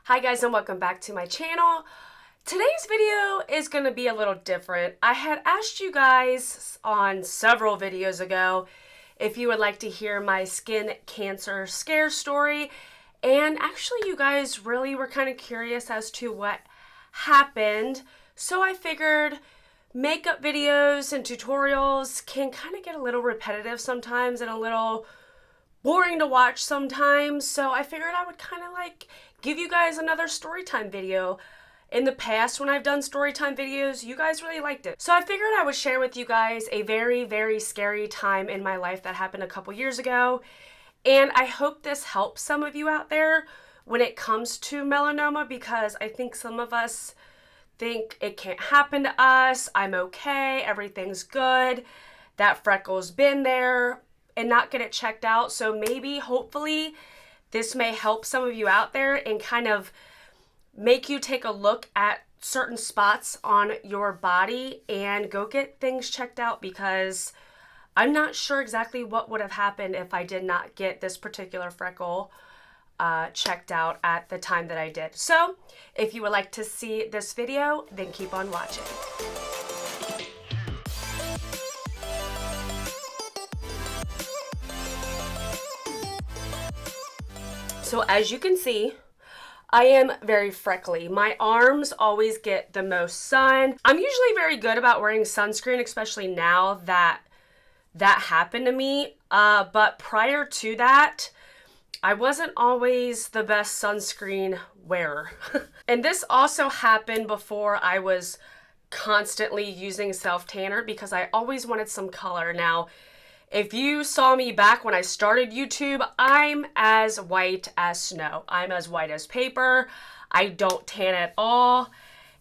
Hi guys, and welcome back to my channel. Today's video is going to be a little different. I had asked you guys on several videos ago if you would like to hear my skin cancer scare story, and actually you guys really were kind of curious as to what happened, so I figured makeup videos and tutorials can kind of get a little repetitive sometimes and a little boring to watch sometimes, so I figured I would kind of like give you guys another storytime video. In the past, when I've done storytime videos, you guys really liked it. So I figured I would share with you guys a very, very scary time in my life that happened a couple years ago. And I hope this helps some of you out there when it comes to melanoma, because I think some of us think it can't happen to us. I'm okay, everything's good, that freckle's been there, and not get it checked out. So maybe, hopefully, this may help some of you out there and kind of make you take a look at certain spots on your body and go get things checked out, because I'm not sure exactly what would have happened if I did not get this particular freckle checked out at the time that I did. So if you would like to see this video, then keep on watching. So as you can see, I am very freckly. My arms always get the most sun. I'm usually very good about wearing sunscreen, especially now that that happened to me. But prior to that, I wasn't always the best sunscreen wearer. And this also happened before I was constantly using self-tanner, because I always wanted some color. Now, if you saw me back when I started YouTube, I'm as white as snow. I'm as white as paper. I don't tan at all.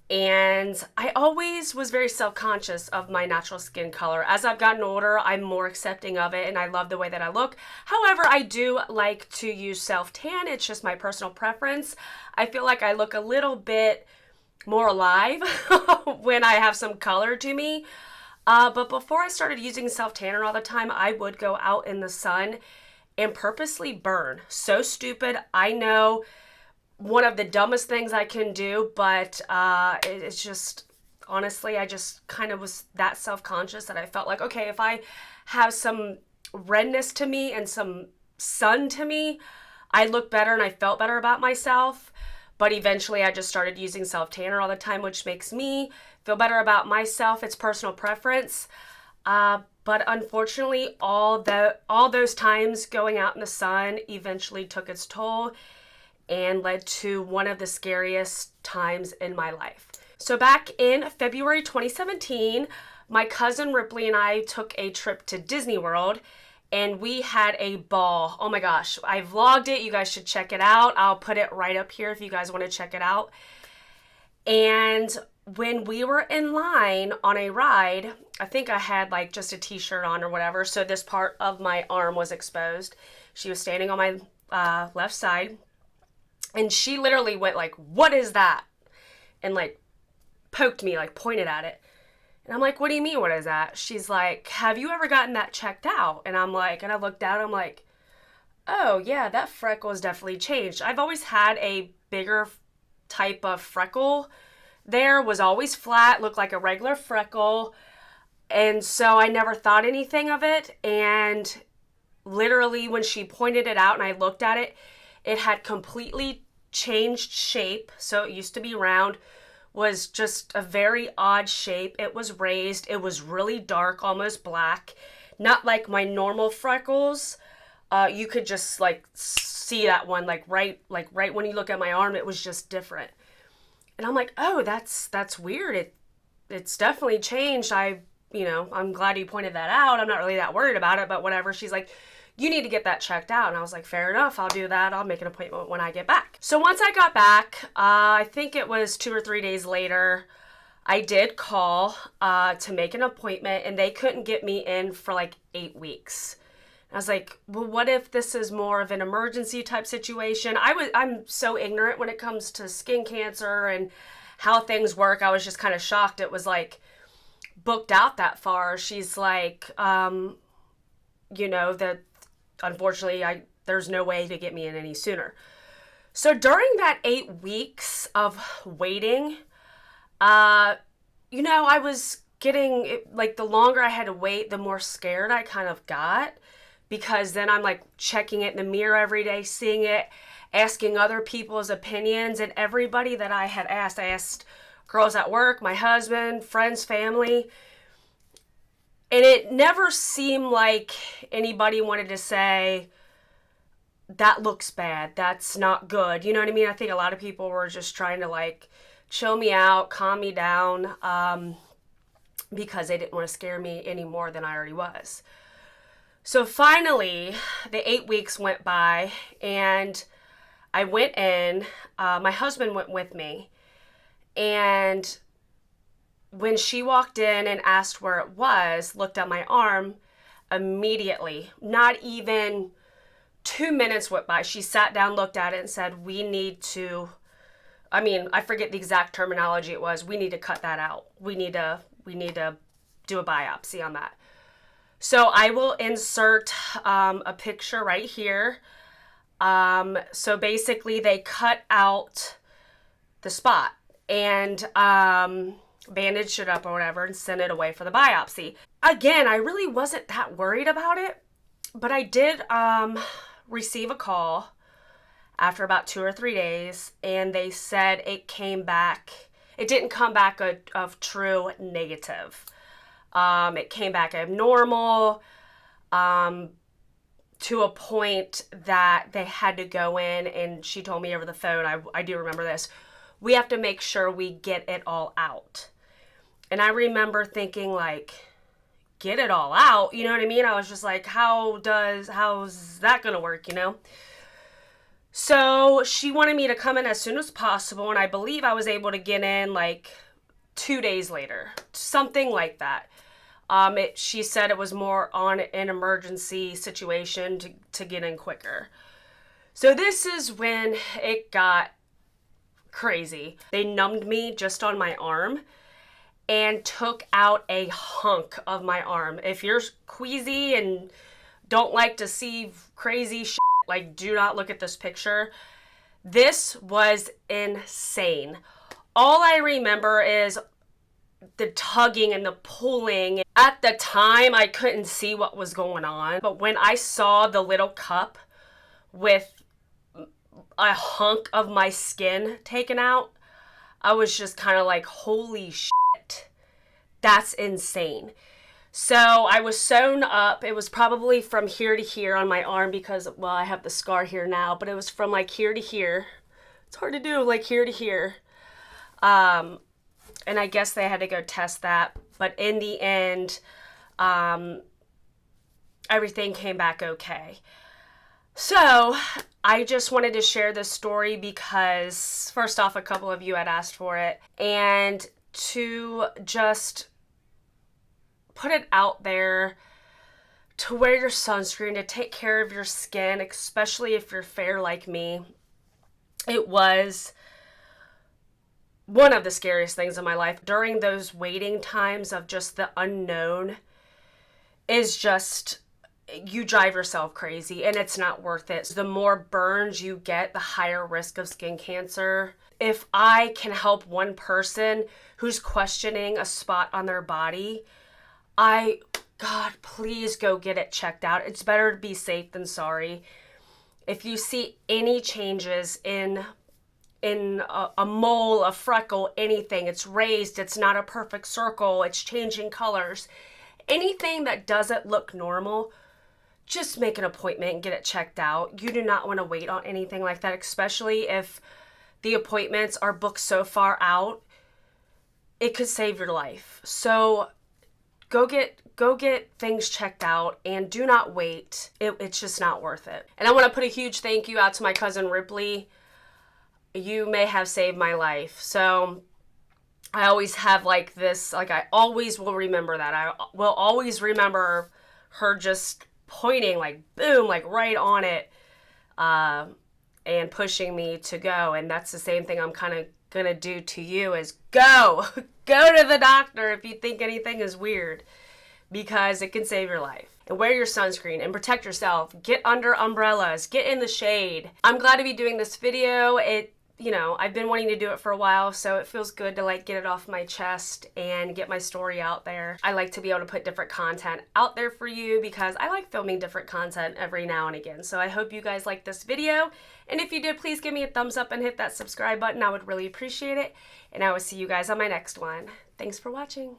And I always was very self-conscious of my natural skin color. As I've gotten older, I'm more accepting of it and I love the way that I look. However, I do like to use self-tan. It's just my personal preference. I feel like I look a little bit more alive when I have some color to me. But before I started using self-tanner all the time, I would go out in the sun and purposely burn. So stupid, I know, one of the dumbest things I can do, but it's just, honestly, I just kind of was that self-conscious that I felt like, okay, if I have some redness to me and some sun to me, I look better and I felt better about myself. But eventually I just started using self-tanner all the time, which makes me feel better about myself. It's personal preference. But unfortunately, all those times going out in the sun eventually took its toll and led to one of the scariest times in my life. So back in February 2017, my cousin Ripley and I took a trip to Disney World, and we had a ball. Oh my gosh, I vlogged it. You guys should check it out. I'll put it right up here if you guys want to check it out. And when we were in line on a ride, I think I had like just a t-shirt on or whatever, so this part of my arm was exposed. She was standing on my left side, and she literally went like, "What is that?" And like poked me, like pointed at it. And I'm like, "What do you mean, what is that?" She's like, "Have you ever gotten that checked out?" And I'm like, and I looked down, I'm like, "Oh yeah, that freckle has definitely changed." I've always had a bigger type of freckle. There was always flat, looked like a regular freckle. And so I never thought anything of it. And literally when she pointed it out and I looked at it, it had completely changed shape. So it used to be round, was just a very odd shape. It was raised. It was really dark, almost black. Not like my normal freckles. You could just like see that one, like right when you look at my arm, it was just different. And I'm like, "Oh, that's weird. It's definitely changed. I'm glad you pointed that out. I'm not really that worried about it, but whatever." She's like, "You need to get that checked out." And I was like, "Fair enough, I'll do that. I'll make an appointment when I get back." So once I got back, I think it was 2 or 3 days later, I did call to make an appointment, and they couldn't get me in for like 8 weeks. I was like, "Well, what if this is more of an emergency type situation?" I'm so ignorant when it comes to skin cancer and how things work. I was just kind of shocked it was like booked out that far. She's like, that unfortunately there's no way to get me in any sooner. So during that 8 weeks of waiting, I was getting, like, the longer I had to wait, the more scared I kind of got, because then I'm like checking it in the mirror every day, seeing it, asking other people's opinions, and everybody that I had asked, I asked girls at work, my husband, friends, family, and it never seemed like anybody wanted to say, that looks bad, that's not good. You know what I mean? I think a lot of people were just trying to like chill me out, calm me down, because they didn't want to scare me any more than I already was. So finally, the 8 weeks went by, and I went in. My husband went with me, and when she walked in and asked where it was, looked at my arm, immediately, not even 2 minutes went by, she sat down, looked at it, and said, I forget the exact terminology it was, we need to cut that out. We need to do a biopsy on that. So I will insert a picture right here. So basically they cut out the spot and bandaged it up or whatever and sent it away for the biopsy. Again, I really wasn't that worried about it, but I did receive a call after about 2 or 3 days, and they said it didn't come back of true negative. It came back abnormal, to a point that they had to go in, and she told me over the phone, I do remember this, we have to make sure we get it all out. And I remember thinking, like, get it all out? You know what I mean? I was just like, how's that gonna work, So she wanted me to come in as soon as possible, and I believe I was able to get in like 2 days later, something like that. She said it was more on an emergency situation to get in quicker. So this is when it got crazy. They numbed me just on my arm and took out a hunk of my arm. If you're queasy and don't like to see crazy shit, like, do not look at this picture. This was insane. All I remember is the tugging and the pulling. At the time, I couldn't see what was going on. But when I saw the little cup with a hunk of my skin taken out, I was just kind of like, holy shit, that's insane. So I was sewn up. It was probably from here to here on my arm because, well, I have the scar here now, but it was from like here to here. It's hard to do, like here to here. And I guess they had to go test that. But in the end, everything came back okay. So I just wanted to share this story because, first off, a couple of you had asked for it. And to just put it out there to wear your sunscreen, to take care of your skin, especially if you're fair like me. It was one of the scariest things in my life. During those waiting times of just the unknown is just, you drive yourself crazy, and it's not worth it. The more burns you get, the higher risk of skin cancer. If I can help one person who's questioning a spot on their body, God, please go get it checked out. It's better to be safe than sorry. If you see any changes in a mole, a freckle, anything, it's raised, it's not a perfect circle, it's changing colors, anything that doesn't look normal, just make an appointment and get it checked out. You do not want to wait on anything like that, especially if the appointments are booked so far out. It could save your life. So go get things checked out and do not wait. It's just not worth it. And I want to put a huge thank you out to my cousin Ripley. You may have saved my life. So I always have like this, like I always will remember that. I will always remember her just pointing like boom, like right on it, and pushing me to go. And that's the same thing I'm kind of gonna do to you is go to the doctor if you think anything is weird, because it can save your life. and wear your sunscreen and protect yourself. Get under umbrellas, get in the shade. I'm glad to be doing this video. I've been wanting to do it for a while, so it feels good to like get it off my chest and get my story out there. I like to be able to put different content out there for you because I like filming different content every now and again. So I hope you guys like this video. And if you did, please give me a thumbs up and hit that subscribe button. I would really appreciate it. And I will see you guys on my next one. Thanks for watching.